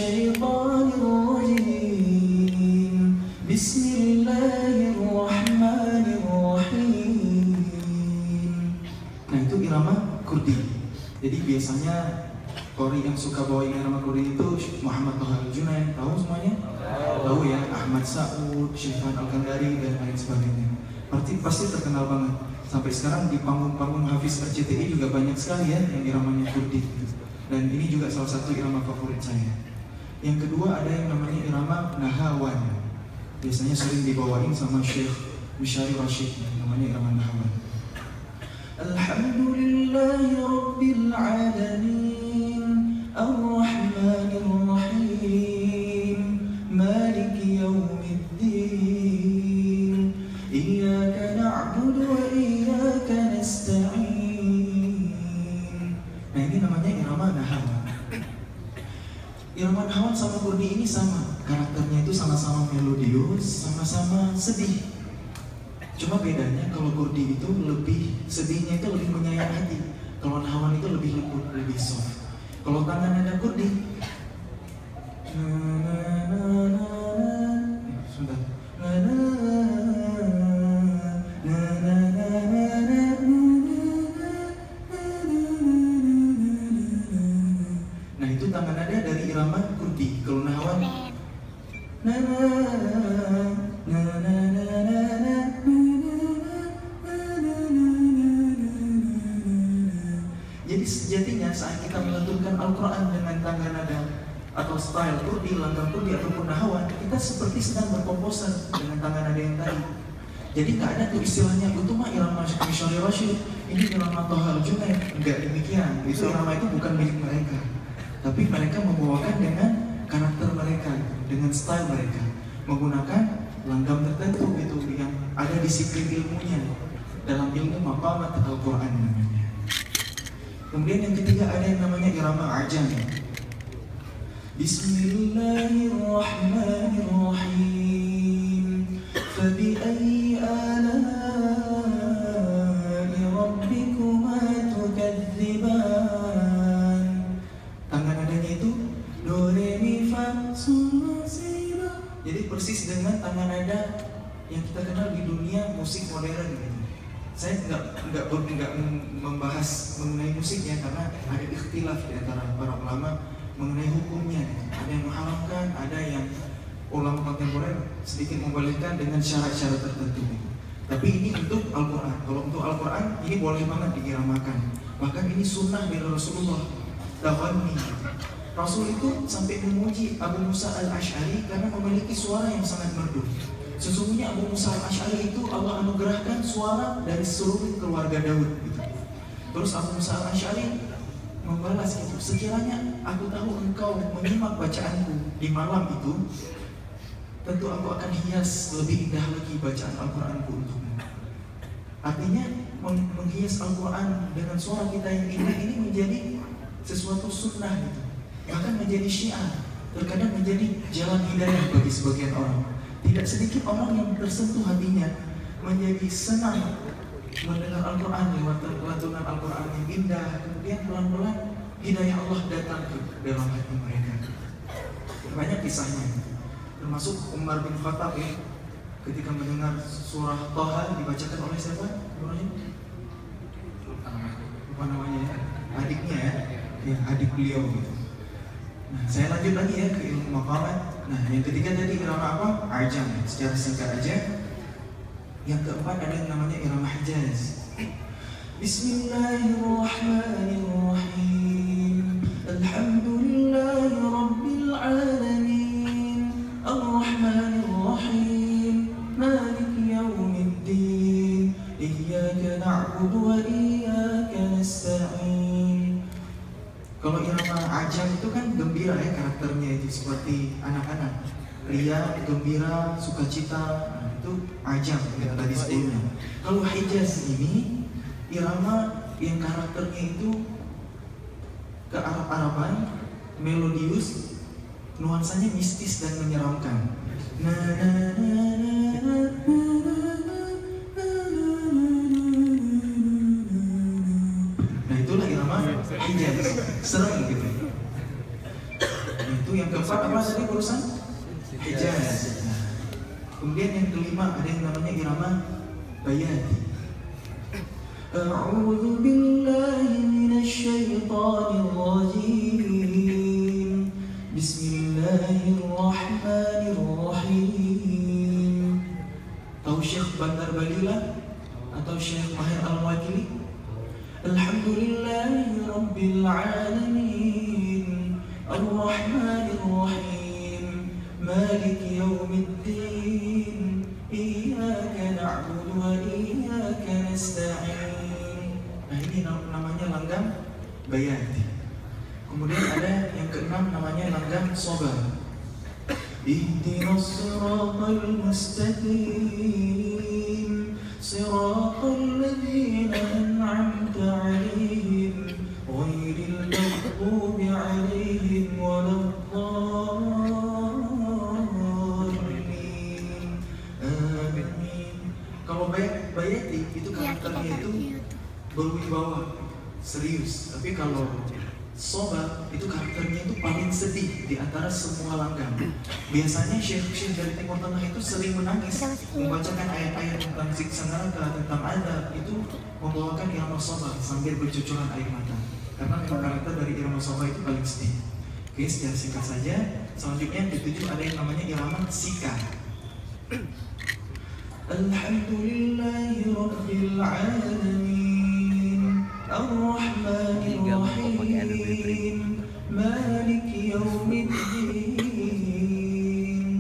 الشيطان الرجيم بسم الله الرحمن الرحيم. Nah itu irama Kurdi. Jadi biasanya Kori yang suka bawa irama Kurdi itu Muhammad Toha Al-Junaid, tahu semuanya? Tahu ya, Ahmad Sa'ud, Syekhan Al-Kandari dan lain sebagainya. Pasti terkenal banget. Sampai sekarang di panggung-panggung Hafiz RCTI juga banyak sekali ya yang iramanya Kurdi. Dan ini juga salah satu irama favorit saya. Yang kedua ada yang namanya irama Nahawan. Biasanya sering dibawain sama Syekh Mishari Rashid, namanya irama Nahawan. Alhamdulillahi Rabbil Alamin Ar-Rahmanir Rahim Maliki Yawmiddin Iyyaka na'budu wa iyyaka nasta'in. Nah ini namanya irama Nahawan. Irama Nahawan sama Kurdi ini sama, karakternya itu sama-sama melodius, sama-sama sedih. Cuma bedanya kalau Kurdi itu lebih sedihnya itu lebih menyayat hati. Kalau Nahawan itu lebih lembut, lebih soft. Kalau tangan ada Kurdi, sebentar. Nah itu tangan nada dari irama Kurdi. Kalau Nahawan, jadi sejatinya saat kita melantunkan Al-Quran dengan tangga nada atau style Kurdi, langgam Kurdi ataupun Nahawan, kita seperti sedang berkomposer dengan tangga nada yang tadi. Jadi nggak ada tuh istilahnya itu mah irama Mishari Rashid, ini irama Toha Al-Junaid. Enggak demikian. Itu irama itu bukan milik mereka, tapi mereka membawakan dengan karakter mereka, dengan style mereka, menggunakan langgam tertentu itu yang ada disiplin ilmunya dalam ilmu maqamat Al-Quran namanya. Kemudian yang ketiga ada yang namanya irama Ajam. Bismillahirrahmanirrahim. Fabi'ayyi ala'i rabbikuma tukadziban. Tangan nadanya itu do re mi fa sol la si do. Jadi persis dengan tangan nada yang kita kenal di dunia musik modern gitu. Saya nggak membahas mengenai musiknya karena ada ikhtilaf di antara para ulama mengenai hukumnya. Ada yang mengharamkan, ada yang ulama kontemporer sedikit membolehkan dengan syarat-syarat tertentu. Tapi ini untuk Al-Quran. Kalau untuk Al-Quran ini boleh banget diiramakan. Bahkan ini sunnah dari Rasulullah. Dawani. Rasul itu sampai memuji Abu Musa Al-Ash'ari karena memiliki suara yang sangat merdu. Sesungguhnya Abu Musa Al-Ash'ari itu Allah anugerahkan suara dari seluruh keluarga Daud gitu. Terus Abu Musa Al-Ash'ari membalas itu, sekiranya aku tahu engkau menyimak bacaanku di malam itu, tentu aku akan hias lebih indah lagi bacaan Al-Quranku untukmu. Artinya menghias Al-Quran dengan suara kita yang indah ini menjadi sesuatu sunnah gitu. Bahkan menjadi syiar, terkadang menjadi jalan hidayah bagi sebagian orang. Tidak sedikit orang yang tersentuh hatinya menjadi senang mendengar Al-Quran lewat lantunan Al-Quran yang indah. Kemudian pelan-pelan hidayah Allah datang ke dalam hati mereka. Banyak kisahnya, termasuk Umar bin Khattab ya, ketika mendengar surah Toha dibacakan oleh siapa? Lupa namanya ya, adiknya ya, adik beliau gitu. Nah, saya lanjut lagi ya ke ilmu maqamat. Nah, yang ketiga tadi irama apa? Ajam, secara singkat aja. Yang keempat ada yang namanya irama Hijaz. Bismillahirrahmanirrahim. Alhamdulillahi Rabbil Alamin Ar-Rahmanirrahim Maliki Yawmiddin Iyyaka na'budu wa iyyaka nasta'in. Kalau irama Ajam itu kan gembira ya karakternya, itu seperti anak-anak, ria, gembira, sukacita. Nah, itu Ajam yang tadi sebelumnya. Kalau Hijaz ini irama yang karakternya itu ke Arab-Araban, melodius, nuansanya mistis dan menyeramkan. Nah itulah irama Hijaz, serem gitu. Itu itu yang keempat apa tadi urusan Hijaz. Nah, kemudian yang kelima ada yang namanya irama bayati. A'udzu billahi minasy syaithanir rajim. Bismillahirrahmanirrahim. Tahu Syekh Bandar Balila atau Syekh Mahir Al-Wakili? Alhamdulillahi Rabbil Alamin Ar-Rahmanir Rahim Maliki Yawmiddin Iyyaka na'budu wa iyyaka nasta'in. Nah ini namanya langgam bayati. Kemudian ada yang keenam namanya langgam sobar. Ihdinas siratal mustaqim siratal ladzina an'amta 'alaihim ghairil maghdubi 'alaihim waladdallin. Amin. Kalau bayati itu karakternya itu berwibawa, serius. Tapi kalau sobat itu karakternya itu paling sedih di antara semua langgam. Biasanya syekh-syekh dari Timur Tengah itu sering menangis, membacakan ayat-ayat tentang siksa neraka, tentang azab, itu membawakan irama sobat sambil bercucuran air mata. Karena memang karakter dari irama sobat itu paling sedih. Oke, secara singkat saja. Selanjutnya ketujuh ada yang namanya irama sika. Alhamdulillahi Rabbil Alamin Ar-Rahmanir Rahim Maliki Yawmiddin.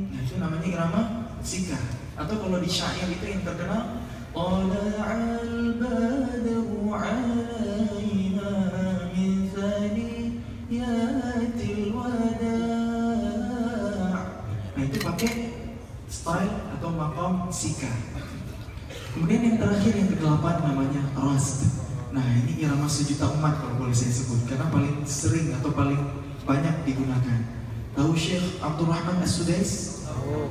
Nah, itu namanya irama sika. Atau kalau di syair itu yang terkenal Tala'al badru 'alaina min thaniyatil wada'. Nah, itu pakai style atau maqam sika. Kemudian yang terakhir yang ke-8 namanya rast. Nah ini irama sejuta umat kalau boleh saya sebut, karena paling sering atau paling banyak digunakan. Tahu Syekh Abdurrahman As-Sudais?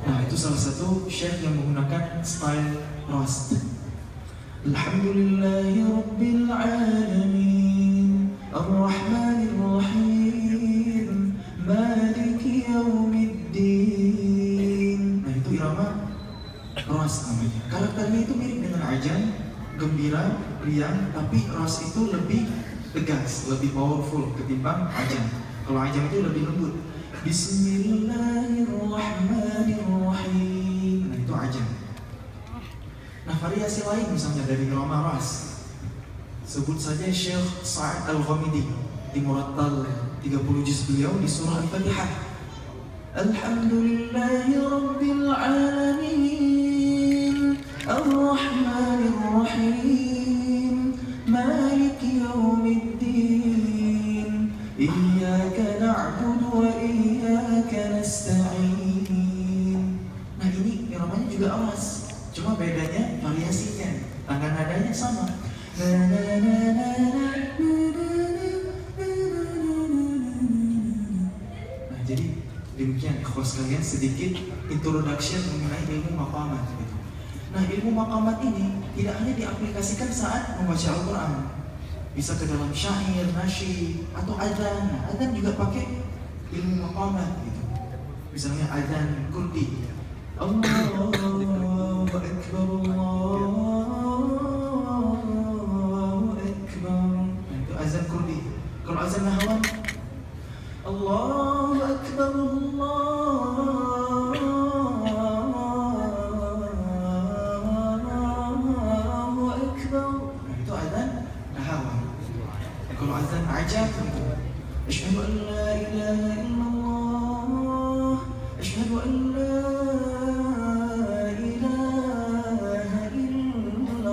Nah itu salah satu syekh yang menggunakan style rast. Alhamdulillahi Rabbil Alamin Ar-Rahmanir Rahim Maliki Yawmiddin. Nah itu irama rast namanya. Karakternya itu mirip dengan ajam, gembira, riang, tapi ras itu lebih tegas, lebih powerful ketimbang ajam. Kalau ajam itu lebih lembut. Bismillahirrahmanirrahim. Nah itu ajam. Nah variasi lain misalnya dari irama ras, sebut saja Syekh Sa'ad Al-Ghamidi di Murattal 30 juz beliau di surah Al-Fatihah. Alhamdulillahi Rabbil Alamin Ar-Rahmanir Rahim Maliki Yawmiddin Iyyaka na'budu wa iyyaka nasta'in. Nah ini iramanya juga awas, cuma bedanya variasinya, tangga nadanya sama. Nah jadi demikian ikhwas kalian sedikit introduction mengenai ilmu maqamat gitu. Nah ilmu maqamat ini tidak hanya diaplikasikan saat membaca Al-Quran, bisa ke dalam syair, nasyid, atau adzan. Nah, adzan juga pakai ilmu maqamat gitu. Misalnya adzan kurdi, Allahu Akbar, Allahu Akbar. Nah, itu azan kurdi. Kalau azan nahawan, Allahu Akbar, Allahu Akbar. Nah, itu azan nahawan. Kalau azan ajab, Asyhadu an la ilaha illallah, Asyhadu an la ilaha illallah.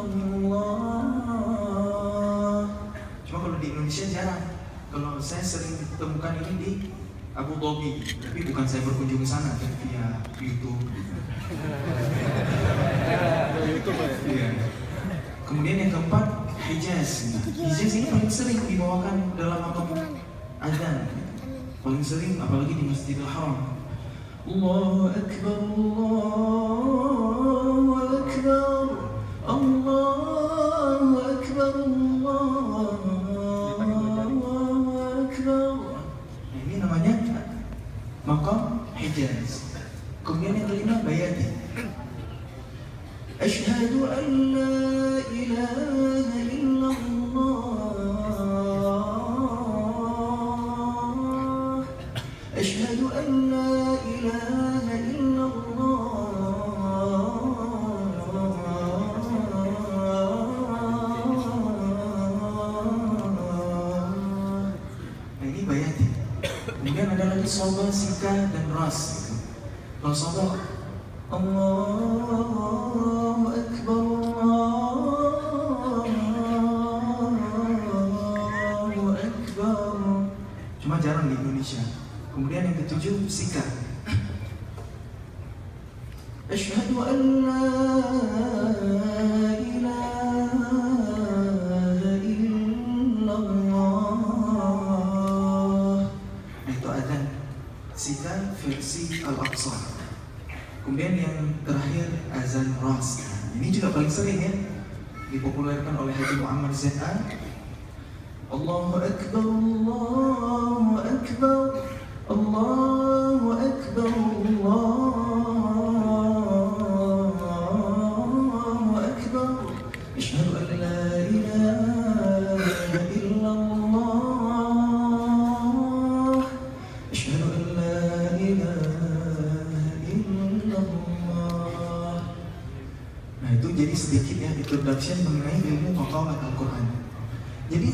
Cuma kalau di Indonesia jarang. Kalau saya sering temukan ini di Abu Dhabi, tapi bukan saya berkunjung ke sana, tapi via YouTube. Iya. Kemudian yang keempat, Hijaz. Hijaz ini paling sering dibawakan dalam maqam azan. Paling sering apalagi di Masjidil Haram. Allahu Akbar, Allahu Akbar, Allahu Akbar, Allahu Akbar. Nah, ini namanya maqam Hijaz. Kemudian yang kelima bayati. Asyhadu an la ilaha illallah. Asyhadu an la ilaha illallah. Nah, ini bayati. Kemudian ada lagi soba, sika, dan ras. Kalau soba, Allahu Akbar, Allahu Akbar. Cuma jarang di Indonesia. Kemudian yang ketujuh, sika. Asyhadu an la ilaha illallah. Itu adzan. Sika versi Al-Aqsa. Kemudian yang terakhir azan ras. Ini juga paling sering ya dipopulerkan oleh Haji Muhammad Z.A. Allahu Akbar, Allahu Akbar, Allahu Akbar, Allahu Akbar. Asyhadu an la ilaha illallah. Asyhadu an la ilaha. Nah itu jadi sedikit ya introduction mengenai ilmu maqamat Al-Quran. Jadi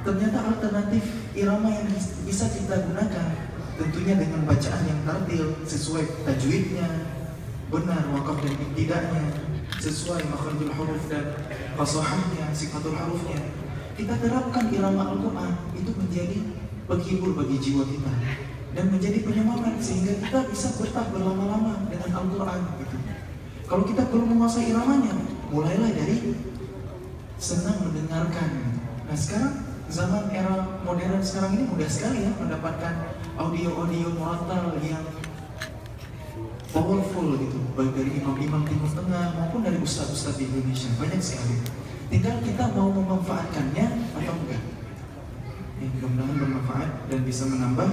ternyata alternatif irama yang bisa kita gunakan tentunya dengan bacaan yang tartil sesuai tajwidnya, benar wakaf dan ibtida'nya, sesuai makharijul huruf dan fasahahnya, sifatul hurufnya. Kita terapkan irama Al-Quran itu menjadi penghibur bagi jiwa kita dan menjadi penyemangat sehingga kita bisa betah berlama-lama dengan Al-Quran gitu. Kalau kita perlu menguasai iramanya, mulailah dari senang mendengarkan. Nah sekarang zaman era modern sekarang ini mudah sekali ya mendapatkan audio-audio murattal yang powerful gitu, baik dari imam-imam Timur Tengah maupun dari ustadz-ustadz di Indonesia, banyak sekali. Tinggal kita mau memanfaatkannya atau enggak. Ya, mudah-mudahan bermanfaat dan bisa menambah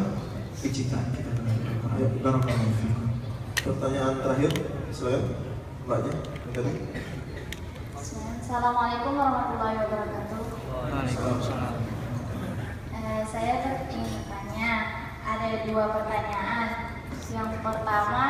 kecintaan kita terhadap Al-Quran. Barakallahu fiikum. Pertanyaan terakhir, silakan. Mbaknya, Assalamualaikum warahmatullahi wabarakatuh. Waalaikumsalam. Saya ingin bertanya, ada dua pertanyaan. Yang pertama,